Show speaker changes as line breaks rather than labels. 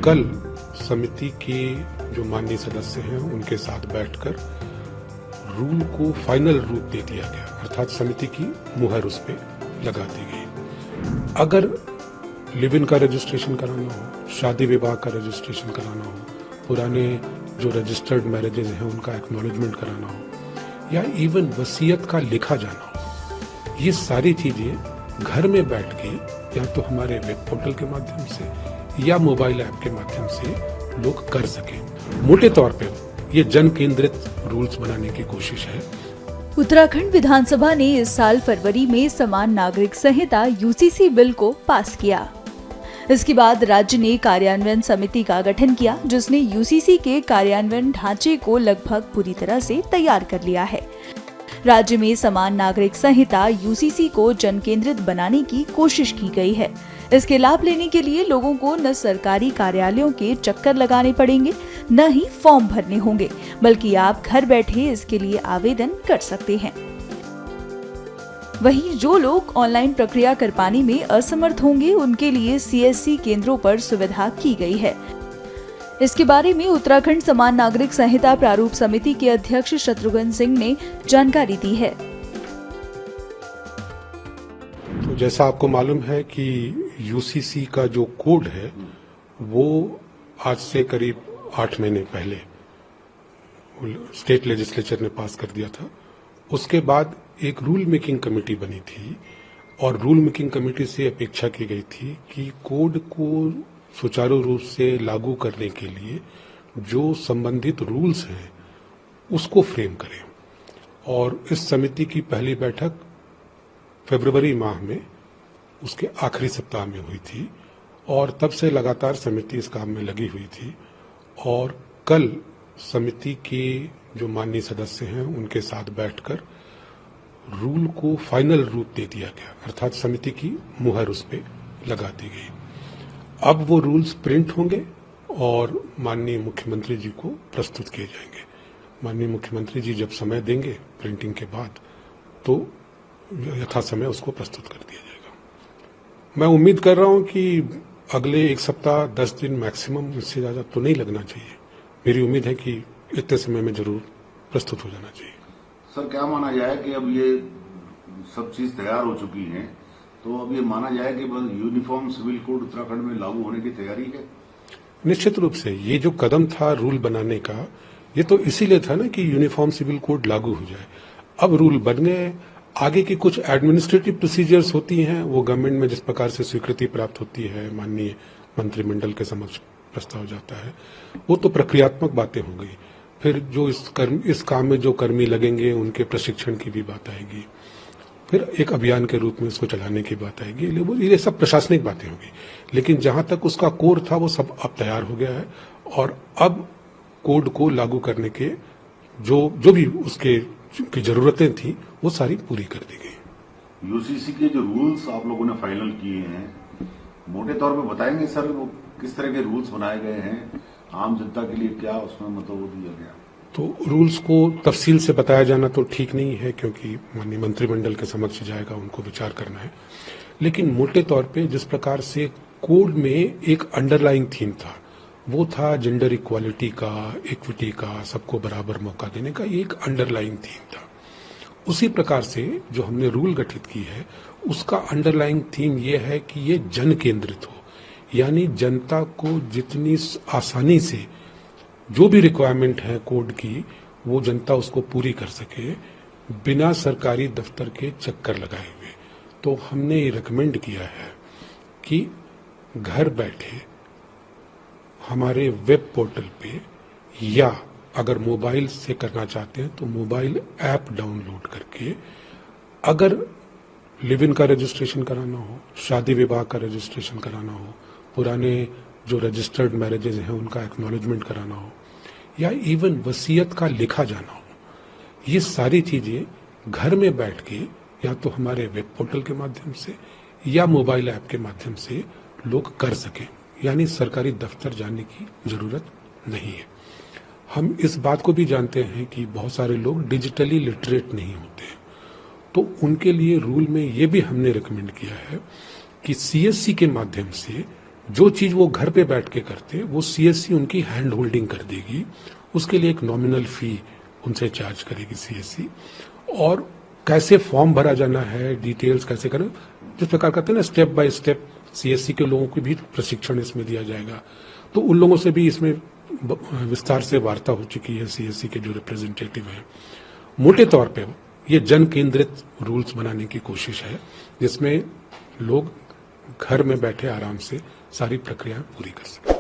कल समिति के जो माननीय सदस्य हैं उनके साथ बैठकर रूल को फाइनल रूप दे दिया गया, अर्थात समिति की मुहर उस पर लगा दी गई। अगर लिव इन का रजिस्ट्रेशन कराना हो, शादी विवाह का रजिस्ट्रेशन कराना हो, पुराने जो रजिस्टर्ड मैरिजेज हैं उनका एक्नॉलेजमेंट कराना हो, या इवन वसीयत का लिखा जाना हो, ये सारी चीजें घर में बैठ के या तो हमारे वेब पोर्टल के माध्यम से या मोबाइल ऐप के माध्यम से लोग कर सकें। मोटे तौर पे ये जन केंद्रित रूल्स बनाने की कोशिश है।
उत्तराखंड विधानसभा ने इस साल फरवरी में समान नागरिक संहिता यूसीसी बिल को पास किया। इसके बाद राज्य ने कार्यान्वयन समिति का गठन किया, जिसने यूसीसी के कार्यान्वयन ढांचे को लगभग पूरी तरह से तैयार कर लिया है। राज्य में समान नागरिक संहिता यूसीसी को जन केंद्रित बनाने की कोशिश की गई है। इसके लाभ लेने के लिए लोगों को न सरकारी कार्यालयों के चक्कर लगाने पड़ेंगे, न ही फॉर्म भरने होंगे, बल्कि आप घर बैठे इसके लिए आवेदन कर सकते हैं। वहीं जो लोग ऑनलाइन प्रक्रिया कर पाने में असमर्थ होंगे, उनके लिए सीएससी केंद्रों पर सुविधा की गई है। इसके बारे में उत्तराखंड समान नागरिक संहिता प्रारूप समिति के अध्यक्ष शत्रुघ्न सिंह ने जानकारी दी है।
तो जैसा आपको मालूम है कि यूसीसी का जो कोड है वो आज से करीब 8 महीने पहले स्टेट लेजिस्लेचर ने पास कर दिया था। उसके बाद एक रूल मेकिंग कमेटी बनी थी और रूल मेकिंग कमेटी से अपेक्षा की गई थी कि कोड को सुचारू रूप से लागू करने के लिए जो संबंधित रूल्स हैं उसको फ्रेम करें। और इस समिति की पहली बैठक फरवरी माह में उसके आखिरी सप्ताह में हुई थी और तब से लगातार समिति इस काम में लगी हुई थी। और कल समिति के जो माननीय सदस्य हैं उनके साथ बैठकर रूल को फाइनल रूप दे दिया गया, अर्थात समिति की मुहर उस पर लगा दी गई। अब वो रूल्स प्रिंट होंगे और माननीय मुख्यमंत्री जी को प्रस्तुत किए जाएंगे। माननीय मुख्यमंत्री जी जब समय देंगे प्रिंटिंग के बाद तो यथा समय उसको प्रस्तुत कर दिया जाएगा। मैं उम्मीद कर रहा हूं कि अगले 1 सप्ताह 10 दिन मैक्सिमम, इससे ज्यादा तो नहीं लगना चाहिए। मेरी उम्मीद है कि इतने समय में जरूर प्रस्तुत हो जाना चाहिए।
सर, क्या माना जाए कि अब ये सब चीज तैयार हो चुकी है, तो अब ये माना जाए कि बस यूनिफॉर्म सिविल कोड उत्तराखंड में लागू होने की तैयारी है?
निश्चित रूप से ये जो कदम था रूल बनाने का, ये तो इसीलिए था ना कि यूनिफॉर्म सिविल कोड लागू हो जाए। अब रूल बन गए, आगे की कुछ एडमिनिस्ट्रेटिव प्रोसीजर्स होती हैं, वो गवर्नमेंट में जिस प्रकार से स्वीकृति प्राप्त होती है, माननीय मंत्रिमंडल के समक्ष प्रस्ताव जाता है, वो तो प्रक्रियात्मक बातें हो गई। फिर जो इस काम में जो कर्मी लगेंगे उनके प्रशिक्षण की भी बात आएगी, फिर एक अभियान के रूप में इसको चलाने की बात आएगी। ये सब प्रशासनिक बातें होंगी, लेकिन जहां तक उसका कोर था वो सब अब तैयार हो गया है और अब कोड को लागू करने के जो भी उसके की जरूरतें थी वो सारी पूरी कर दी गई।
यूसीसी के जो रूल्स आप लोगों ने फाइनल किए हैं, मोटे तौर पे बताएंगे सर, वो किस तरह के रूल्स बनाए गए हैं, आम जनता के लिए क्या उसमें मतलब वो दिया गया?
तो रूल्स को तफसील से बताया जाना तो ठीक नहीं है, क्योंकि माननीय मंत्रिमंडल के समक्ष जाएगा, उनको विचार करना है। लेकिन मोटे तौर पे जिस प्रकार से कोड में एक अंडरलाइंग थीम था, वो था जेंडर इक्वालिटी का, इक्विटी का, सबको बराबर मौका देने का, एक अंडरलाइंग थीम था। उसी प्रकार से जो हमने रूल गठित की है उसका अंडरलाइंग थीम ये है कि ये जन केंद्रित हो, यानी जनता को जितनी आसानी से जो भी रिक्वायरमेंट है कोड की वो जनता उसको पूरी कर सके बिना सरकारी दफ्तर के चक्कर लगाए हुए। तो हमने ये रिकमेंड किया है कि घर बैठे हमारे वेब पोर्टल पे, या अगर मोबाइल से करना चाहते हैं तो मोबाइल ऐप डाउनलोड करके, अगर लिव इन का रजिस्ट्रेशन कराना हो, शादी विवाह का रजिस्ट्रेशन कराना हो, पुराने जो रजिस्टर्ड मैरिजेज हैं उनका एक्नॉलेजमेंट कराना हो, या इवन वसीयत का लिखा जाना हो, ये सारी चीजें घर में बैठ के या तो हमारे वेब पोर्टल के माध्यम से या मोबाइल ऐप के माध्यम से लोग कर सकें, यानी सरकारी दफ्तर जाने की जरूरत नहीं है। हम इस बात को भी जानते हैं कि बहुत सारे लोग डिजिटली लिटरेट नहीं होते, तो उनके लिए रूल में ये भी हमने रिकमेंड किया है कि सीएससी के माध्यम से जो चीज वो घर पे बैठ के करते वो सीएससी उनकी हैंड होल्डिंग कर देगी, उसके लिए एक नॉमिनल फी उनसे चार्ज करेगी सीएससी, और कैसे फॉर्म भरा जाना है, डिटेल्स कैसे करें, जिस प्रकार करते हैं ना स्टेप बाय स्टेप, सीएससी के लोगों को भी प्रशिक्षण इसमें दिया जाएगा। तो उन लोगों से भी इसमें विस्तार से वार्ता हो चुकी है, सीएससी के जो रिप्रेजेंटेटिव हैं। मोटे तौर पे ये जन केंद्रित रूल्स बनाने की कोशिश है, जिसमें लोग घर में बैठे आराम से सारी प्रक्रिया पूरी कर सकें।